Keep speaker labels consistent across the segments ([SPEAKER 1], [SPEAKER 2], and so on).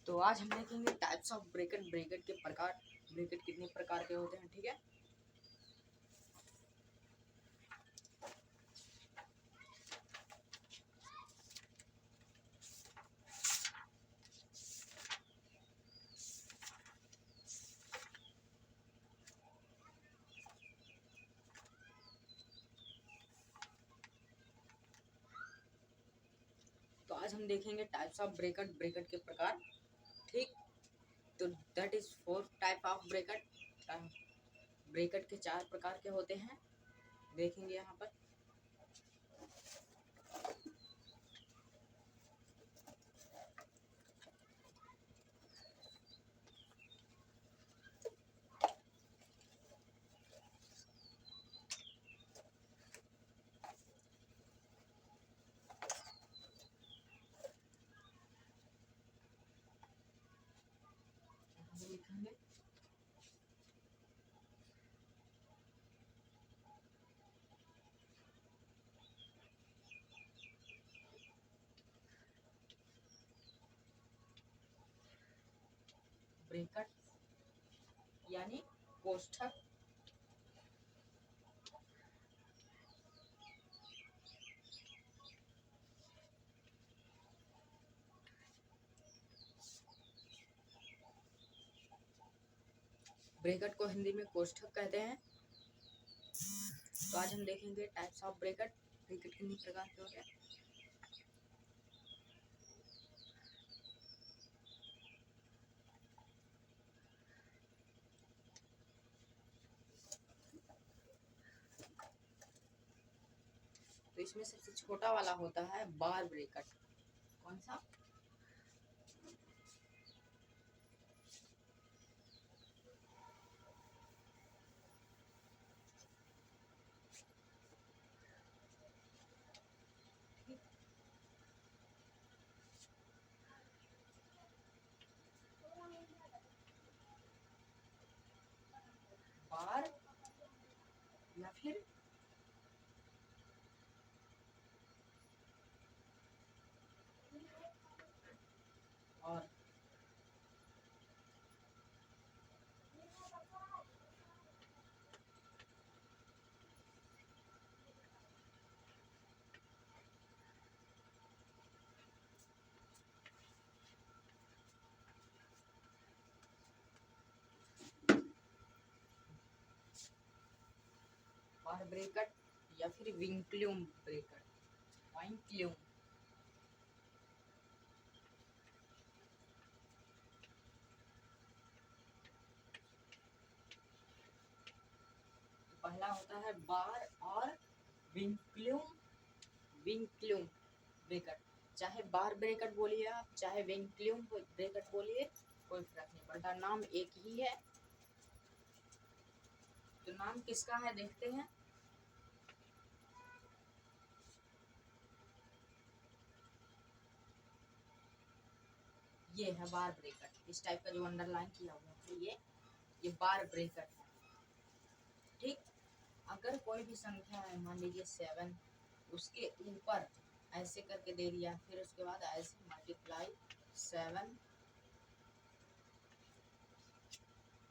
[SPEAKER 1] तो आज हम देखेंगे टाइप्स ऑफ ब्रैकेट, ब्रैकेट के प्रकार, ब्रैकेट कितने प्रकार के होते हैं। ठीक है, तो आज हम देखेंगे टाइप्स ऑफ ब्रैकेट, ब्रैकेट के प्रकार। ठीक, तो that is 4 type of bracket. Bracket के 4 प्रकार के होते हैं, देखेंगे यहाँ पर। लिखेंगे ब्रैकेट यानी कोष्ठक। ब्रैकेट को हिंदी में कोष्ठक कहते हैं। तो आज हम देखेंगे टाइप्स ऑफ ब्रैकेट, ब्रैकेट कितने प्रकार के होते हैं। तो इसमें सबसे छोटा वाला होता है बार ब्रैकेट। कौन सा? बार या फिर और बार ब्रैकेट या फिर विंक्ल्यूम ब्रैकेट, विंक्ल्यूम। पहला होता है बार और विंक्ल्यूम, विंक्ल्यूम ब्रैकेट। चाहे बार ब्रैकेट बोलिए आप, चाहे विंक्ल्यूम ब्रैकेट बोलिए, कोई फर्क नहीं पड़ता, नाम एक ही है। तो नाम किसका है देखते हैं। ये है बार ब्रैकेट, इस टाइप का जो अंडरलाइन किया हुआ है ये बार ब्रैकेट है। ठीक, अगर कोई भी संख्या है, मान लीजिए 7, उसके ऊपर ऐसे करके दे दिया, फिर उसके बाद ऐसे मल्टीप्लाई 7,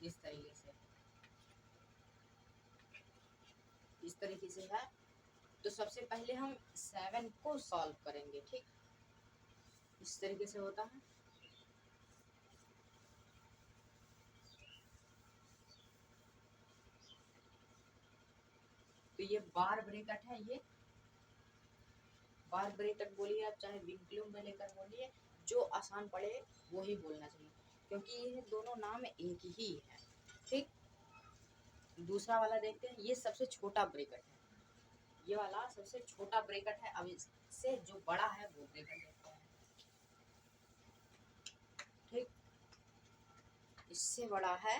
[SPEAKER 1] इस तरीके से, इस तरीके से है। तो सबसे पहले हम 7 को सॉल्व करेंगे। ठीक, इस तरीके से होता है। तो ये बार ब्रैकेट है, ये बार ब्रैकेट बोलिए आप, चाहे विंक्ल्यूम ब्रैकेट बोलिए, जो आसान पड़े वो ही बोलना चाहिए, क्योंकि ये दोनों नाम एक ही है। ठीक, दूसरा वाला देखते हैं। ये सबसे छोटा ब्रैकेट है, ये वाला सबसे छोटा ब्रैकेट है। अब इससे जो बड़ा है वो ब्रैकेट देखते हैं। ठीक, इससे बड़ा है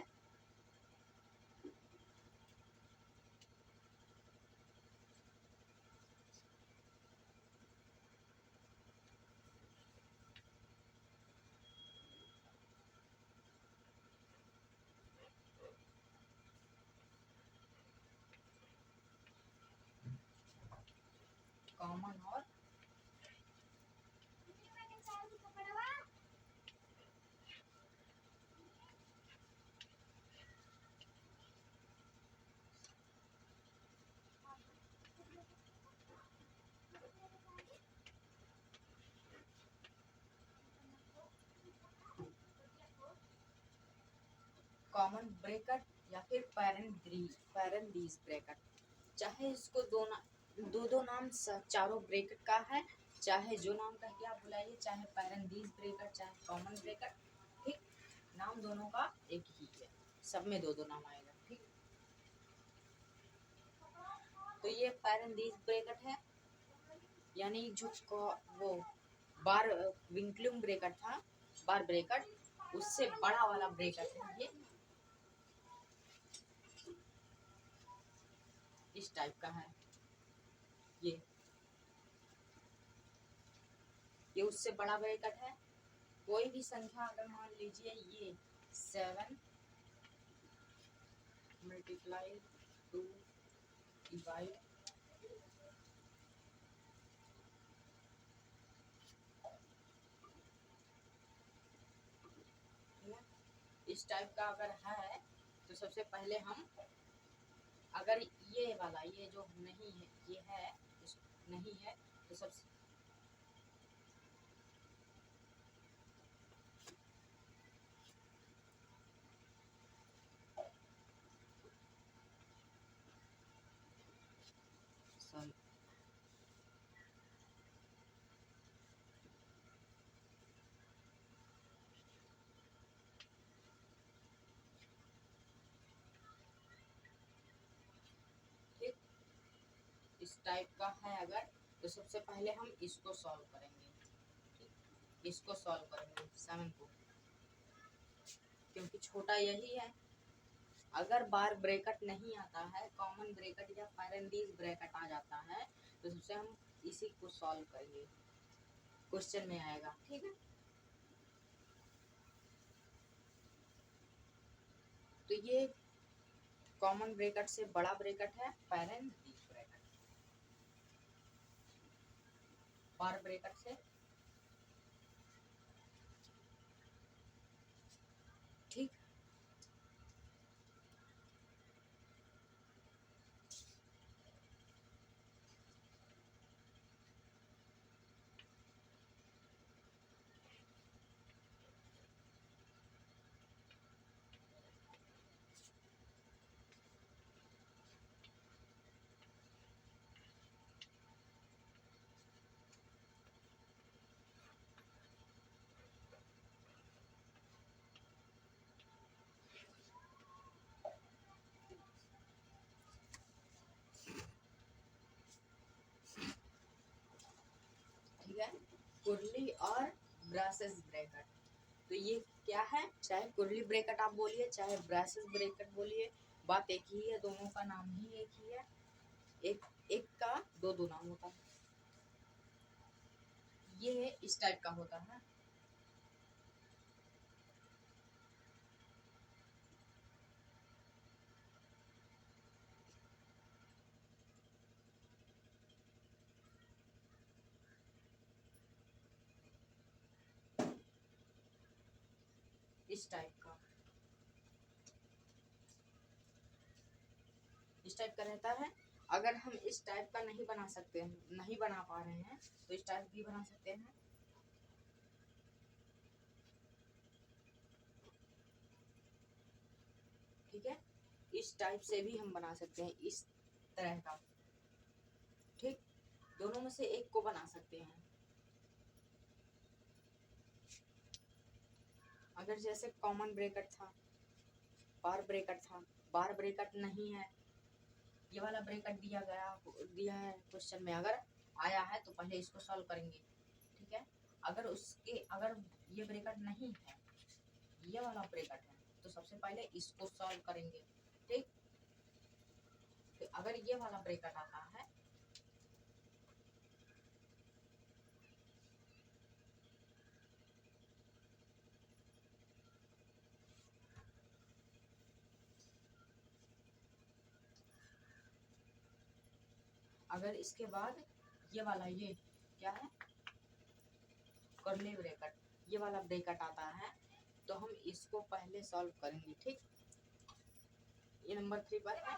[SPEAKER 1] कॉमन और कॉमन ब्रेकेट या फिर पैरेंथेसिस ब्रैकेट। चाहे इसको दो नाम चारों ब्रैकेट का है, चाहे जो नाम कह के आप बुलाइए, चाहे पैरेंथेसिस ब्रैकेट चाहे कॉमन ब्रैकेट, ठीक, नाम दोनों का एक ही है, सब में दो दो नाम आएगा, ठीक। तो ये पैरेंथेसिस ब्रैकेट है, यानी जो वो बार विंक्लुम ब्रैकेट था, बार ब्रैकेट, उससे बड़ा वाला ब्रैकेट है ये, इस टाइप का है ये उससे बड़ा ब्रैकेट है। कोई भी संख्या अगर मान लीजिए ये 7 मल्टीप्लाई 2 डिवाइड इस टाइप का अगर है, तो सबसे पहले हम, अगर ये वाला, ये जो नहीं है, ये है, नहीं है, तो सबसे इस टाइप का है अगर, तो सबसे पहले हम इसको सॉल्व करेंगे, इसको सॉल्व करेंगे 7 को, क्योंकि छोटा यही है। अगर बार ब्रैकेट नहीं आता है, कॉमन ब्रैकेट या पैरेंथेसिस ब्रैकेट आ जाता है, तो सबसे हम इसी को सॉल्व करेंगे, क्वेश्चन में आएगा, ठीक है। तो ये कॉमन ब्रैकेट से बड़ा ब्रैकेट है पैरेंथेसिस ब्रैकेट, बार ब्रैकेट से, ठीक। ठीक है, कुर्ली और ब्रासेस ब्रैकेट। तो ये क्या है, चाहे कुर्ली ब्रैकेट आप बोलिए, चाहे ब्रासेस ब्रैकेट बोलिए, बात एक ही है, दोनों का नाम ही एक ही है, एक का दो दो नाम होता है। ये इस टाइप का होता है, इस टाइप का, इस टाइप का रहता है। अगर हम इस टाइप का नहीं बना सकते हैं, नहीं बना पा रहे हैं, तो इस टाइप भी बना सकते हैं, ठीक है। इस टाइप से भी हम बना सकते हैं, इस तरह का, ठीक। दोनों में से एक को बना सकते हैं। अगर जैसे कॉमन ब्रैकेट था, बार ब्रैकेट था, बार ब्रैकेट नहीं है, ये वाला ब्रैकेट दिया है क्वेश्चन में, अगर आया है तो पहले इसको सॉल्व करेंगे, ठीक है। अगर ये ब्रैकेट नहीं है, ये वाला ब्रैकेट है, तो सबसे पहले इसको सॉल्व करेंगे, ठीक। तो अगर ये वाला ब्रैकेट आता है, अगर इसके बाद ये वाला, ये क्या है, कर्ली ब्रैकेट, ये वाला ब्रैकेट आता है, तो हम इसको पहले सॉल्व करेंगे, ठीक। ये नंबर 3 पर है,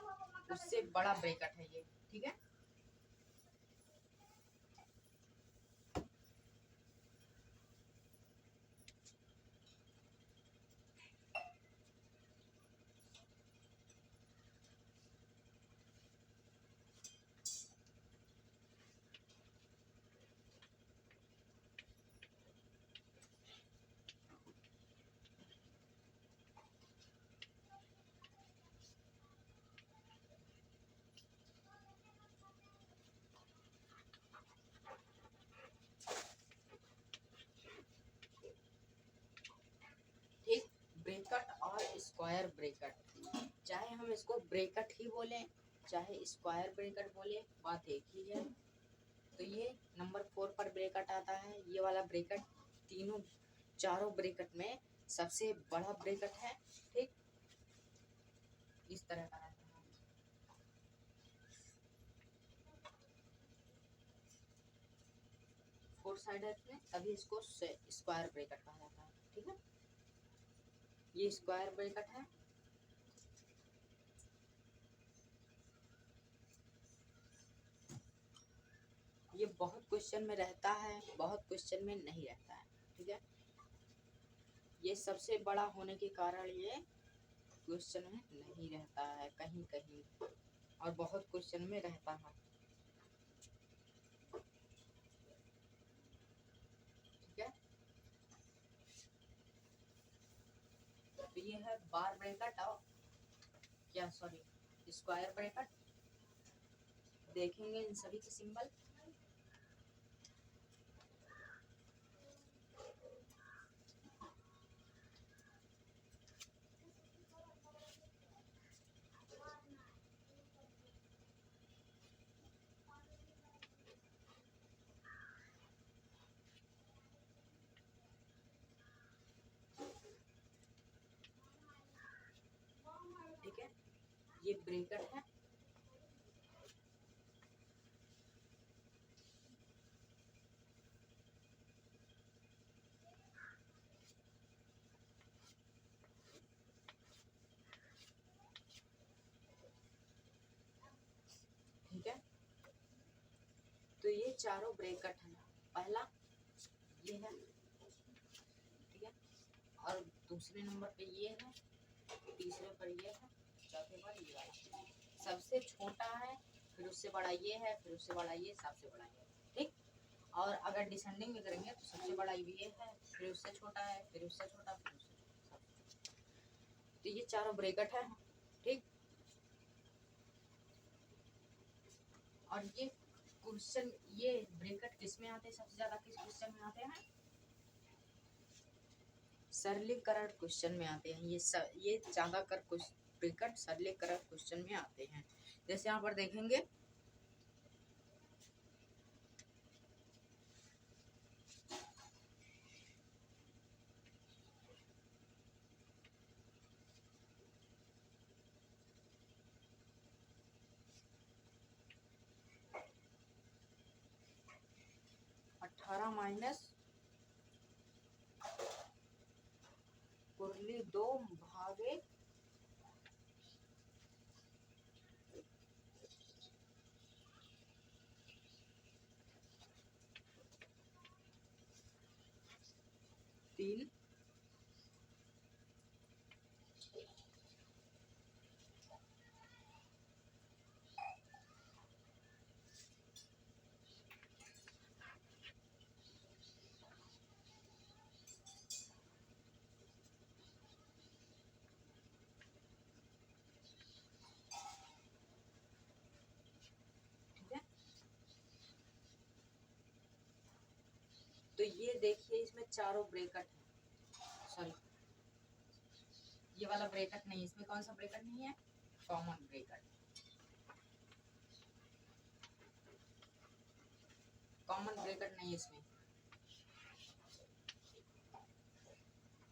[SPEAKER 1] उससे बड़ा ब्रैकेट है ये, ठीक है। स्क्वायर ब्रैकेट, चाहे हम इसको ब्रैकेट ही बोलें चाहे स्क्वायर ब्रैकेट बोले, बात एक ही है। तो ये नंबर 4 पर ब्रैकेट आता है। ये वाला ब्रैकेट तीनों चारों ब्रैकेट में सबसे बड़ा ब्रैकेट है। ठीक, इस तरह का रहता है। फोर साइड है इसमें, तभी इसको स्क्वायर ब्रैकेट कहा जाता है। ठीक है, ये स्क्वायर ब्रैकेट है। ये बहुत क्वेश्चन में रहता है, बहुत क्वेश्चन में नहीं रहता है। ठीक है, ये सबसे बड़ा होने के कारण ये क्वेश्चन में नहीं रहता है कहीं कहीं, और बहुत क्वेश्चन में रहता है। ठीक है, तो ये है बार ब्रैकेट और क्या सॉरी स्क्वायर ब्रैकेट। देखेंगे इन सभी के सिंबल। ठीक है, ये ब्रैकेट है। ठीक है, तो ये चारों ब्रैकेट है। पहला ये है, ठीक है, और दूसरे नंबर पे ये है, तीसरे पर ये है, चौथे पर ये वाला। सबसे छोटा है, फिर उससे बड़ा ये है, फिर उससे बड़ा ये, सबसे बड़ा ये। ठीक, और अगर डिसेंडिंग में करेंगे तो सबसे बड़ा ये है, फिर उससे छोटा है, फिर उससे छोटा, फिर उससे छोटा। तो ये चारों ब्रैकेट है। ठीक, और ये क्वेश्चन, ये ब्रैकेट किस में आते हैं सबसे ज्यादा, किस क्वेश्चन में आते हैं? सरलीकरण क्वेश्चन में आते हैं। ये ज्यादातर ब्रैकेट सरलीकरण क्वेश्चन में आते हैं। जैसे यहाँ पर देखेंगे, अठारह माइनस कुरली 2 भागे 3 ठीक है, तो ये देखिए इसमें चारों ब्रैकेट है। सॉरी, ये वाला ब्रैकेट नहीं, इसमें कौन सा ब्रैकेट नहीं है? Common bracket. कॉमन ब्रैकेट नहीं है इसमें।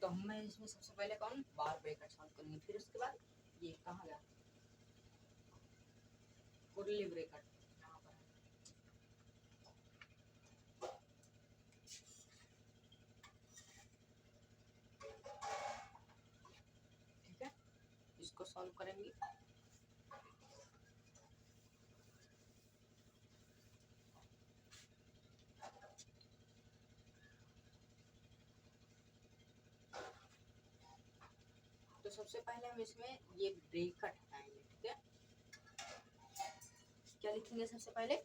[SPEAKER 1] तो हमें इसमें सबसे पहले कौन बार ब्रैकेट सॉल्व करेंगे, फिर उसके बाद ये कहाँ गया कुरली ब्रैकेट, यहाँ पर है। ठीक है, इसको सॉल्व करेंगे। तो सबसे पहले हम इसमें ये ब्रैकेट हटाएंगे। ठीक है, क्या लिखेंगे सबसे पहले?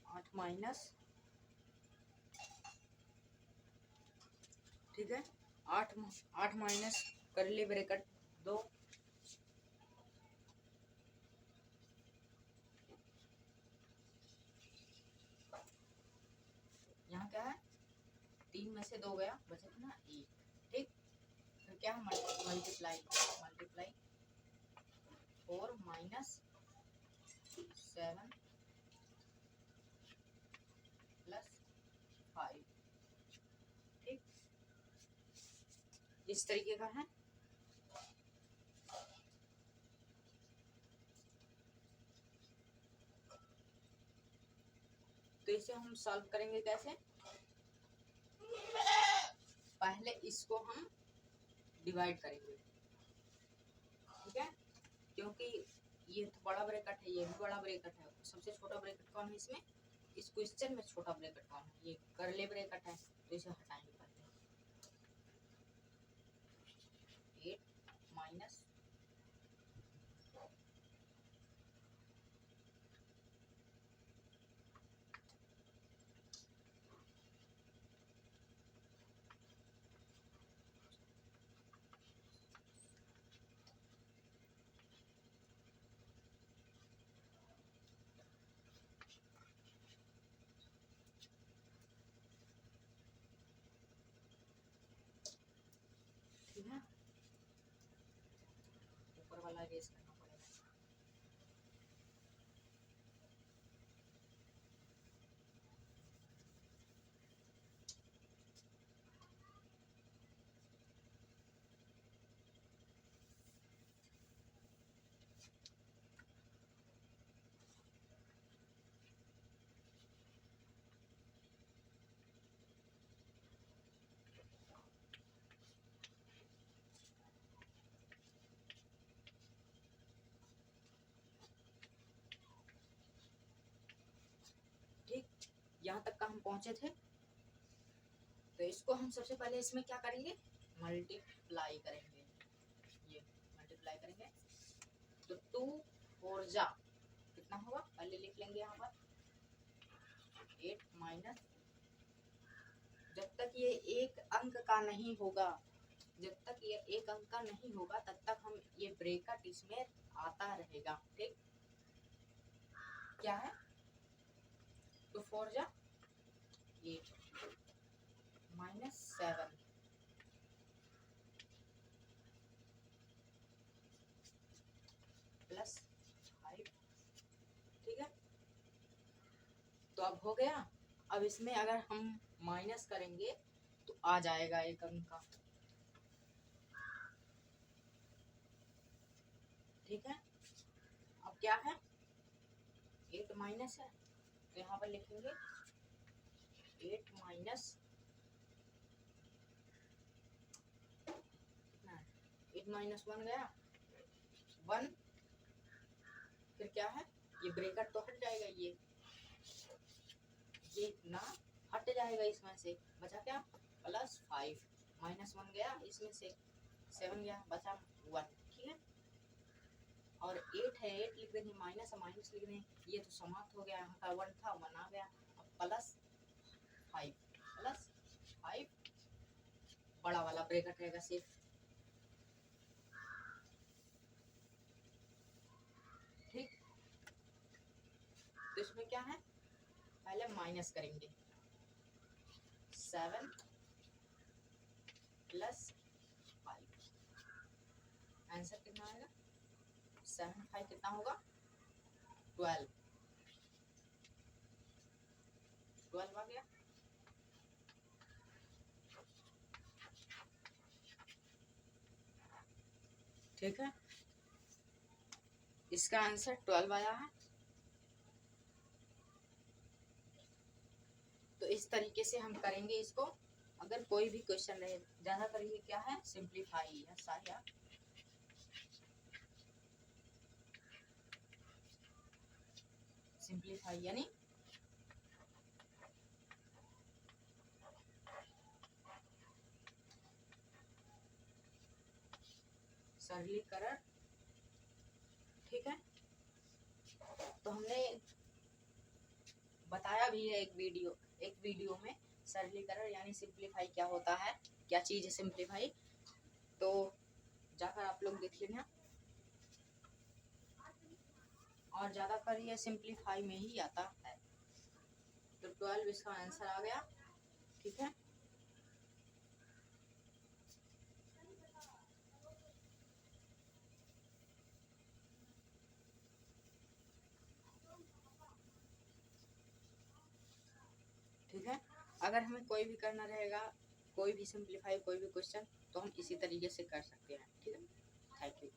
[SPEAKER 1] आठ माइनस, ठीक है, आठ आठ माइनस करली ब्रैकेट 2 3 में से 2 गया, बचा कितना 1। ठीक, फिर क्या मल्टीप्लाई 4 माइनस 7 प्लस 5। ठीक, इस तरीके का है। तो इसे हम सॉल्व करेंगे कैसे? पहले इसको हम डिवाइड करेंगे, ठीक है, क्योंकि ये तो बड़ा ब्रैकेट है, ये भी बड़ा ब्रैकेट है। सबसे छोटा ब्रैकेट कौन है इसमें? इस क्वेश्चन में छोटा ब्रैकेट कौन है? ये करले ब्रैकेट है, तो इसे हटाएंगे पहले। 8 माइनस ठीक है, ऊपर वाला रेस करना पड़ेगा। ठीक, यहाँ तक का हम पहुंचे थे। तो इसको हम सबसे पहले इसमें क्या करेंगे? मल्टीप्लाई करेंगे। ये मल्टीप्लाई करेंगे तो 2 4 जा कितना होगा? पहले लिख लेंगे यहाँ पर 8 माइनस, जब तक ये एक अंक का नहीं होगा, जब तक ये एक अंक का नहीं होगा तब तक हम ये ब्रैकेट इसमें आता रहेगा। ठीक, क्या है? तो 4 जा 8 माइनस 7 प्लस 5। ठीक है, तो अब हो गया। अब इसमें अगर हम माइनस करेंगे तो आ जाएगा एक अंक का। ठीक है, अब क्या है? 8 माइनस है, तो यहाँ पर लिखेंगे 8 माइनस 8 माइनस 1 गया 1। फिर क्या है? ये ब्रैकेट तो हट जाएगा, ये ना हट जाएगा इसमें से, बचा क्या? प्लस 5 माइनस 1 गया, इसमें से 7 गया, बचा 1। ठीक है, और 8 है, 8 लिख देंगे, माइनस है माइनस लिख देंगे, ये तो समाप्त हो गया। यहाँ का 1 था 1 आ गया। अब प्लस 5 बड़ा वाला ब्रैकेट रहेगा सिर्फ। ठीक, तो इसमें क्या है? पहले माइनस करेंगे 7 प्लस 5, आंसर कितना आएगा? 7 5 कितना होगा? 12 आ गया। ठीक है, इसका आंसर 12 आया है। तो इस तरीके से हम करेंगे इसको। अगर कोई भी क्वेश्चन रहे, ज्यादातर ये क्या है? सिंप्लीफाई है साया। सिंप्लीफाई यानी सरलीकरण। ठीक है, तो हमने बताया भी है एक वीडियो में सरलीकरण यानी सिंप्लीफाई क्या होता है, क्या चीज है सिंप्लीफाई। तो जाकर आप लोग देख लेना। और ज्यादातर ये सिंप्लीफाई में ही आता है। तो 12 इसका आंसर आ गया। ठीक है, अगर हमें कोई भी करना रहेगा, कोई भी सिंप्लीफाई, कोई भी क्वेश्चन, तो हम इसी तरीके से कर सकते हैं। ठीक है, थैंक यू।